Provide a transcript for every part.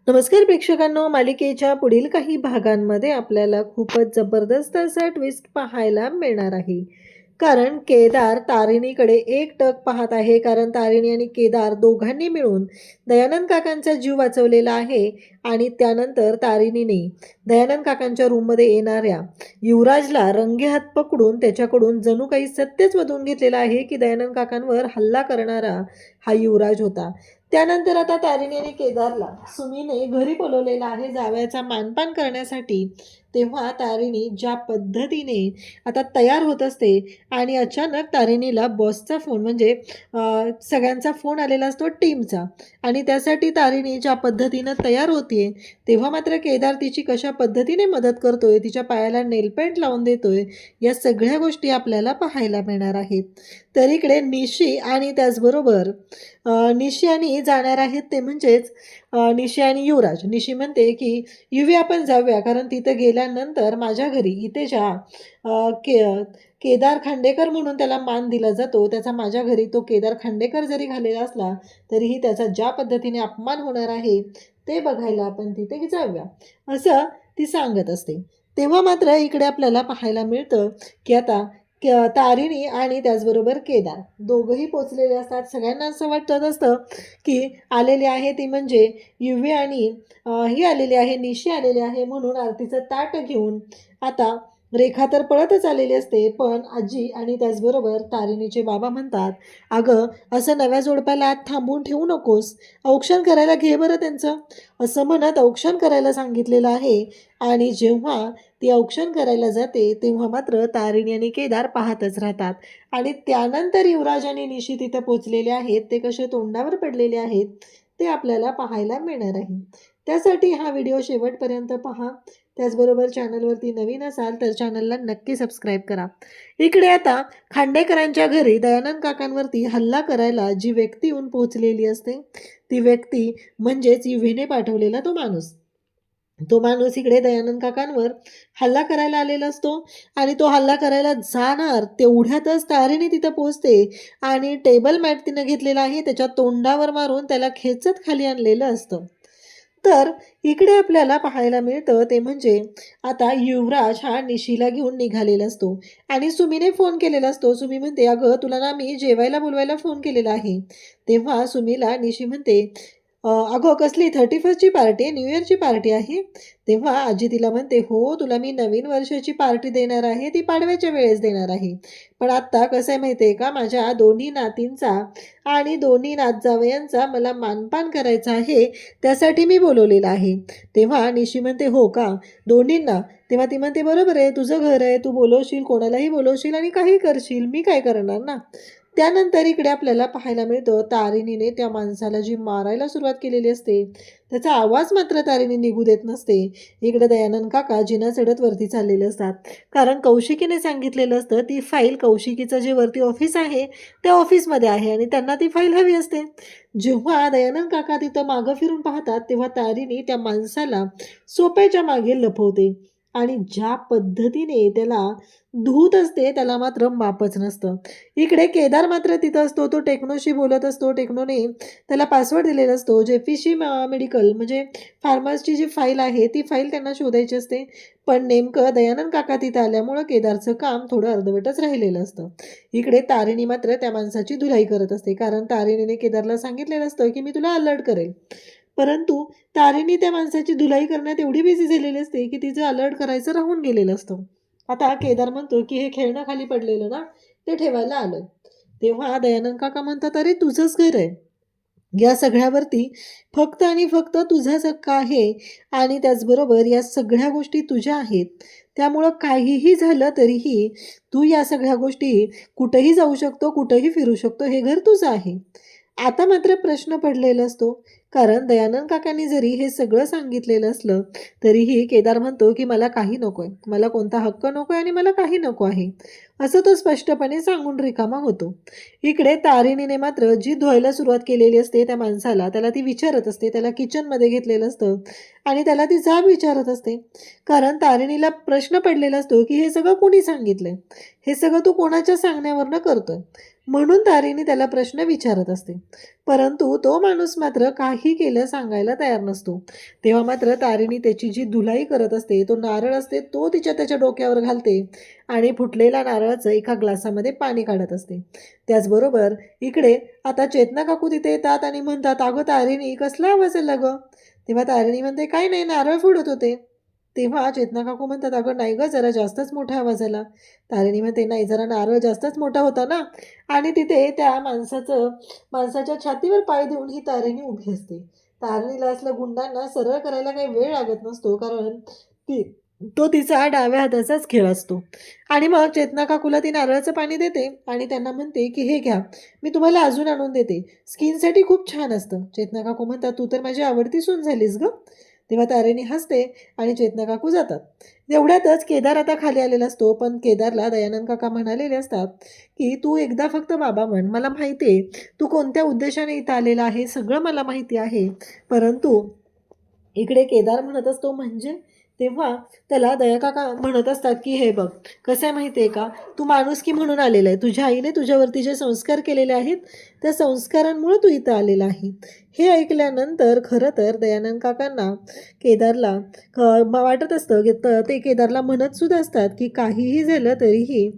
नमस्कार प्रेक्षकांनो, मालिकेच्या पुढील काही भागांमध्ये आपल्याला खूपच जबरदस्त असा ट्विस्ट पाहायला मिळणार आहे. कारण केदार तारिणीकडे एकटक पाहत आहे. कारण तारिणी आणि केदार दोघांनी मिळून दयानंद काकांचा जीव वाचवलेला आहे. आणि त्यानंतर तारिणीने दयानंद काकांच्या रूममध्ये येणाऱ्या युवराजला रंगेहात पकडून त्याच्याकडून जणू काही सत्यच वधून घेतलेलं आहे की दयानंद काकांवर हल्ला करणारा हा युवराज होता. त्यानंतर आता तारिणी आणि केदारला सुमीने घरी बोलवलेला आहे जावयाचा मानपान करण्यासाठी. तेव्हा तारिणी ज्या पद्धतीने आता तयार होत असते आणि अचानक तारिणीला बॉसचा फोन म्हणजे सगळ्यांचा फोन आलेला असतो टीमचा. आणि त्यासाठी तारिणी ज्या पद्धतीनं तयार होतीये तेव्हा मात्र केदार तिची कशा पद्धतीने मदत करतोय, तिच्या पायाला नेलपेंट लावून देतोय, या सगळ्या गोष्टी आपल्याला पाहायला मिळणार आहेत. तर इकडे निशी आणि त्याचबरोबर निशी आणि जाणार आहेत ते म्हणजेच निशी आणि युवराज. निशी म्हणते की युवी आपण जाऊया, कारण तिथं गेल्यानंतर माझ्या घरी इथे ज्या केदार खांडेकर म्हणून त्याला मान दिला जातो, त्याचा माझ्या घरी तो केदार खांडेकर जरी घालेला असला तरीही त्याचा ज्या पद्धतीने अपमान होणार आहे ते बघायला आपण तिथे जाऊया, असं ती सांगत असते. तेव्हा मात्र इकडे आपल्याला पाहायला मिळतं की आता तारिणी आणि त्याचबरोबर केदार दोघंही पोचलेले असतात. सगळ्यांना असं वाटत असतं की आलेले आहे ती म्हणजे युवी आणि ही आलेली आहे, निशी आलेली आहे. म्हणून आरतीचं ताट घेऊन आता रेखा तर पळतच आलेली असते. पण आजी आणि त्याचबरोबर तारिणीचे बाबा म्हणतात, अगं असं नव्या जोडप्याला आत थांबवून ठेवू नकोस, औक्षण करायला घे बरं त्यांचं, असं म्हणत औक्षण करायला सांगितलेलं आहे. आणि जेव्हा ती औक्षण करायला जाते तेव्हा मात्र तारिणी आणि केदार पाहतच राहतात. आणि त्यानंतर युवराज आणि निशी तिथं पोचलेले आहेत. ते कसे तोंडावर पडलेले आहेत ते आपल्याला पाहायला मिळणार आहे. त्यासाठी हा व्हिडिओ शेवटपर्यंत पहा. त्याचबरोबर चॅनलवरती नवीन असाल तर चॅनलला नक्की सबस्क्राईब करा. इकडे आता खांडेकरांच्या घरी दयानंद काकांवरती हल्ला करायला जी व्यक्ती येऊन पोहोचलेली असते ती व्यक्ती म्हणजेच युवीने पाठवलेला तो माणूस. तो माणूस इकडे दयानंद काकांवर हल्ला करायला आलेला असतो. आणि तो हल्ला करायला जाणार तेवढ्यातच तारिणी तिथं पोहोचते आणि टेबल मॅट तिनं घेतलेला आहे त्याच्या तोंडावर मारून त्याला खेचत खाली आणलेलं असतं. तर इकडे आपल्याला पाहायला मिळतं ते म्हणजे आता युवराज हा निशीला घेऊन निघालेला असतो. आणि सुमीने फोन केलेला असतो. सुमी म्हणते, अगं तुला ना मी जेवायला बोलवायला फोन केलेला आहे. तेव्हा सुमीला निशी म्हणते, अगं कसली 31st पार्टी आहे, न्यू इयरची पार्टी आहे. तेव्हा आजी तिला म्हणते, हो तुला मी नवीन वर्षाची पार्टी देणार आहे, ती पाडव्याच्या वेळेस देणार आहे. पण आत्ता कसं आहे माहिती आहे का, माझ्या दोन्ही नातींचा आणि दोन्ही नातजावयांचा मला मानपान करायचा आहे, त्यासाठी मी बोलवलेलं आहे. तेव्हा निशी म्हणते, हो का, दोन्हींना? तेव्हा ती म्हणते, बरोबर आहे, तुझं घर आहे, तू बोलवशील, कोणालाही बोलवशील आणि काही करशील, मी काय करणार ना. त्यानंतर इकडे आपल्याला पाहायला मिळतं तारिणीने त्या माणसाला जी मारायला सुरुवात केलेली असते त्याचा आवाज मात्र तारिणी निघू देत नसते. इकडे दयानंद काका जिना चढत वरती चाललेले असतात. कारण कौशिकीने सांगितलेलं असतं ती फाईल कौशिकीचं जे वरती ऑफिस आहे त्या ऑफिसमध्ये आहे आणि त्यांना ती फाईल हवी असते. जेव्हा दयानंद काका तिथं मागं फिरून पाहतात तेव्हा तारिणी त्या माणसाला सोप्याच्या मागे लपवते. आणि ज्या पद्धतीने त्याला धूत असते त्याला मात्र मापच नसतं. इकडे केदार मात्र तिथं असतो. तो टेक्नोशी बोलत असतो. टेक्नोने त्याला पासवर्ड दिलेला असतो. जेफीशी मेडिकल म्हणजे फार्मसची जी फाईल आहे ती फाईल त्यांना शोधायची असते. पण नेमकं दयानंद काका तिथं आल्यामुळं केदारचं काम थोडं अर्धवटच राहिलेलं असतं. इकडे तारिणी मात्र त्या माणसाची धुलाई करत असते. कारण तारिणीने केदारला सांगितलेलं असतं की मी तुला अलर्ट करेल. परंतु तारिणी त्या माणसाची धुलाई करण्यात एवढी बिझी झालेली असते की तिचं अलर्ट करायचं राहून गेलेलं असतं. आता केदार म्हणतो की हे खेळणं खाली पडलेलं ना ते ठेवायला आलं. तेव्हा दयानंद काका म्हणतात, अरे तुझंच घर आहे, या सगळ्यावरती फक्त आणि फक्त तुझाच हक्क आहे. आणि त्याचबरोबर या सगळ्या गोष्टी तुझ्या आहेत. त्यामुळं काहीही झालं तरीही तू या सगळ्या गोष्टी कुठंही जाऊ शकतो, कुठंही फिरू शकतो, हे घर तुझं आहे. आता मात्र प्रश्न पडलेला असतो. कारण दयानंद काकांनी जरी हे सगळं सांगितलेलं असलं तरीही केदार म्हणतो की मला काही नको आहे, मला कोणता हक्क नको आहे आणि मला काही नको आहे, असं तो स्पष्टपणे सांगून रिकामा होतो. इकडे तारिणीने मात्र जी धुवायला सुरुवात केलेली असते त्या माणसाला त्याला ती विचारत असते. त्याला किचनमध्ये घेतलेलं असतं आणि त्याला ती जाब विचारत असते. कारण तारिणीला प्रश्न पडलेला असतो की हे सगळं कोणी सांगितलंय, हे सगळं तू कोणाच्या सांगण्यावरनं करतोय. म्हणून तारिणी त्याला प्रश्न विचारत असते. परंतु तो माणूस मात्र काही केलं सांगायला तयार नसतो. तेव्हा मात्र तारिणी त्याची जी धुलाई करत असते, तो नारळ असते तो त्याच्या डोक्यावर घालते आणि फुटलेल्या नारळाचं एका ग्लासामध्ये पाणी काढत असते. त्याचबरोबर इकडे आता चेतना काकू तिथे येतात आणि म्हणतात, अगं तारिणी, कसला आवाज आला गं? तेव्हा तारिणी म्हणते, काही नाही, नारळ फोडत होते. तेव्हा चेतना काकू म्हणतात, अगं नाही गं, जरा जास्तच मोठा आवाज आला. तारिणी म्हणते, नाही, जरा नारळ जास्तच मोठा होता ना. आणि तिथे त्या माणसाच्या छातीवर पाय देऊन ही तारिणी उभी असते. तारिणीला असल्या गुंडांना सरळ करायला काही वेळ लागत नसतो, कारण तो तिचा डाव्या हाताचाच खेळ असतो. आणि मग चेतना काकूला ती नारळाचं पाणी देते आणि त्यांना म्हणते की हे घ्या, मी तुम्हाला अजून आणून देते, स्किनसाठी खूप छान असतं. चेतना काकू म्हणतात, तू तर माझी आवडती सून झालीस गं. तेव्हा तारिणी हसते आणि चेतना काकू जातात. तेवढ्यातच केदार आता खाली आलेला असतो, पण केदारला दयानंद काका म्हणालेले असतात की तू एकदा फक्त बाबा म्हण, मला माहिती आहे तू कोणत्या उद्देशाने इथं आलेला आहे, सगळं मला माहिती आहे. परंतु इकडे केदार म्हणत असतो, म्हणजे? तेव्हा त्याला दया काका म्हणत असतात की हे बघ, कसं आहे माहिती आहे का, तू माणुसकी म्हणून आलेला आहे, तुझ्या आईने तुझ्यावरती जे संस्कार केलेले आहेत त्या संस्कारांमुळे तू इथं आलेला आहे. हे ऐकल्यानंतर खरं तर दयानंद काकांना केदारला वाटत असतं की ते केदारला म्हणतसुद्धा असतात की काहीही झालं तरीही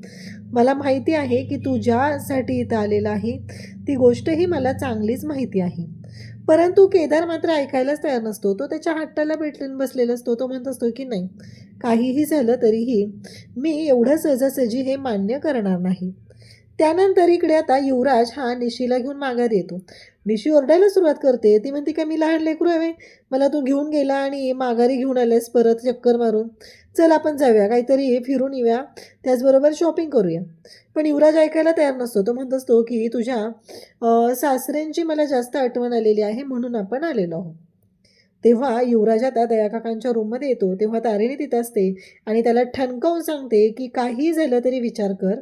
मला माहिती आहे की तू ज्यासाठी इथं आलेला आहे ती गोष्टही मला चांगलीच माहिती आहे. परंतु केदार मात्र ऐकायलाच तयार नसतो. तो त्याच्या हट्टाला पेटून बसलेला असतो. तो म्हणत असतो की नाही, काहीही झालं तरीही मी एवढं सहजासहजी हे मान्य करणार नाही. त्यानंतर इकडे आता युवराज हा निशीला घेऊन माघारी येतो. निशी ओरडायला सुरुवात करते. ती म्हणते, का मी लहान लेकरू आहे, मला तू घेऊन गेला आणि माघारी घेऊन आलेस परत चक्कर मारून. चल आपण जाऊया, काहीतरी फिरून येऊया, त्याचबरोबर शॉपिंग करूया. पण युवराज ऐकायला तयार नसतो. तो म्हणत असतो की तुझ्या सासऱ्यांची मला जास्त आठवण आलेली आहे म्हणून आपण आलेलो आहोत. तेव्हा युवराज आता दयाकाकांच्या रूममध्ये येतो. तेव्हा तारिणी तिथं असते आणि त्याला ठणकावून सांगते की काही झालं तरी विचार कर,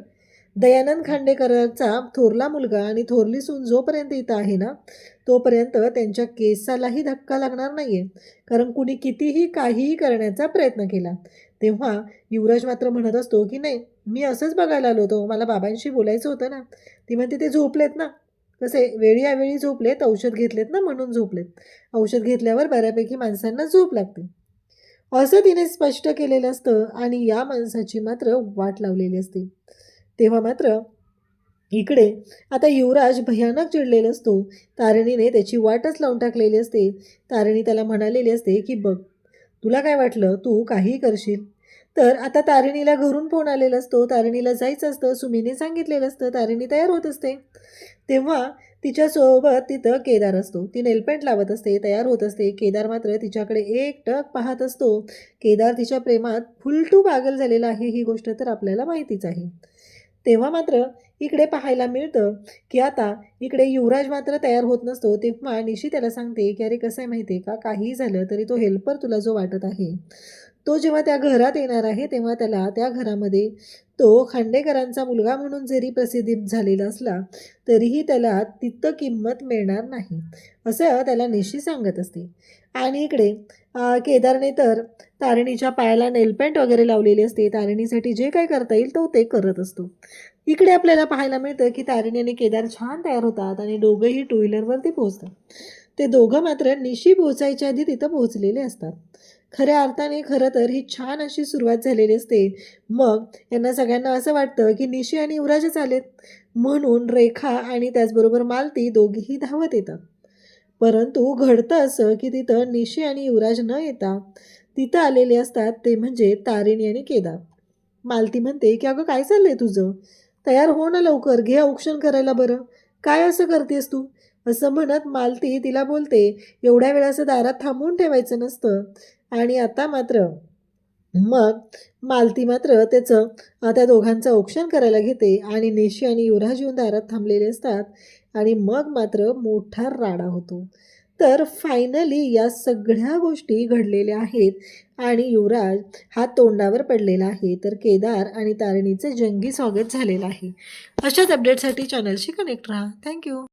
दयानंद खांडेकरचा थोरला मुलगा आणि थोरली सून जोपर्यंत इथं आहे ना, तोपर्यंत त्यांच्या केसालाही धक्का लागणार नाही आहे, कारण कुणी कितीही काहीही करण्याचा प्रयत्न केला. तेव्हा युवराज मात्र म्हणत असतो की नाही, मी असंच बघायला आलो होतो, मला बाबांशी बोलायचं होतं ना. ती म्हणते, ते झोपलेत ना. कसे वेळी यावेळी झोपलेत, औषध घेतलेत ना म्हणून झोपलेत. औषध घेतल्यावर बऱ्यापैकी माणसांना झोप लागते, असं तिने स्पष्ट केलेलं असतं आणि या माणसाची मात्र वाट लावलेली असते. तेव्हा मात्र इकडे आता युवराज भयानक चिडलेला असतो. तारिणीने त्याची वाटच लावून टाकलेली असते. तारिणी त्याला म्हणालेली असते की बघ, तुला काय वाटलं तू काहीही करशील? तर आता तारिणीला घरून फोन आलेला असतो. तारिणीला जायचं असतं, सुमीने सांगितलेलं असतं. तारिणी तयार होत असते. तेव्हा तिच्यासोबत तिथं केदार असतो. ती नेलपेंट लावत असते, तयार होत असते. केदार मात्र तिच्याकडे एकटक पाहत असतो. केदार तिच्या प्रेमात फुलटू पागल झालेला आहे, ही गोष्ट तर आपल्याला माहितीच आहे. तेव्हा मात्र इकडे पाहायला मिळतं की आता इकडे युवराज मात्र तयार होत नसतो. तेव्हा निशी त्याला सांगते की अरे कसं आहे माहिती आहे का, काहीही झालं तरी तो हेल्पर तुला जो वाटत आहे तो जेव्हा त्या घरात येणार आहे तेव्हा त्याला त्या घरामध्ये तो खांडेकरांचा मुलगा म्हणून जरी प्रसिद्धी झालेला असला तरीही त्याला तिथं किंमत मिळणार नाही, असं त्याला निशी सांगत असते. आणि इकडे केदारने तर तारिणीच्या पायाला नेलपेंट वगैरे लावलेली असते. तारिणीसाठी जे काही करता येईल तो ते करत असतो. इकडे आपल्याला पाहायला मिळतं की तारिणी आणि केदार छान तयार होतात आणि दोघंही टू व्हीलरवरती पोहोचतात. ते दोघं मात्र निशी पोहोचायच्या आधी तिथं पोहोचलेले असतात. खऱ्या अर्थाने खरं तर ही छान अशी सुरुवात झालेली असते. मग यांना सगळ्यांना असं वाटतं की निशी आणि युवराजच आलेत, म्हणून रेखा आणि त्याचबरोबर मालती दोघीही धावत येतात. परंतु घडतं असं की तिथं निशी आणि युवराज न येता तिथं आलेले असतात ते म्हणजे तारिणी आणि केदार. मालती म्हणते की अगं काय चाललंय तुझं, तयार हो ना लवकर, घे औक्षण करायला बरं, काय असं करतेस तू? असं म्हणत मालती तिला बोलते, एवढ्या वेळ असं दारात थांबवून ठेवायचं नसतं. आणि आता मात्र मग मालती मात्र त्या दोघांचं औक्षण करायला घेते आणि निशी आणि युवराज येऊन दारात थांबलेले असतात आणि मग मात्र मोठा राडा होतो. तर फायनली या सगळ्या गोष्टी घडलेल्या आहेत आणि युवराज हा तोंडावर पडलेला आहे, तर केदार आणि तारिणीचं जंगी स्वागत झालेलं आहे. अशाच अपडेटसाठी चॅनलशी कनेक्ट राहा. थँक्यू.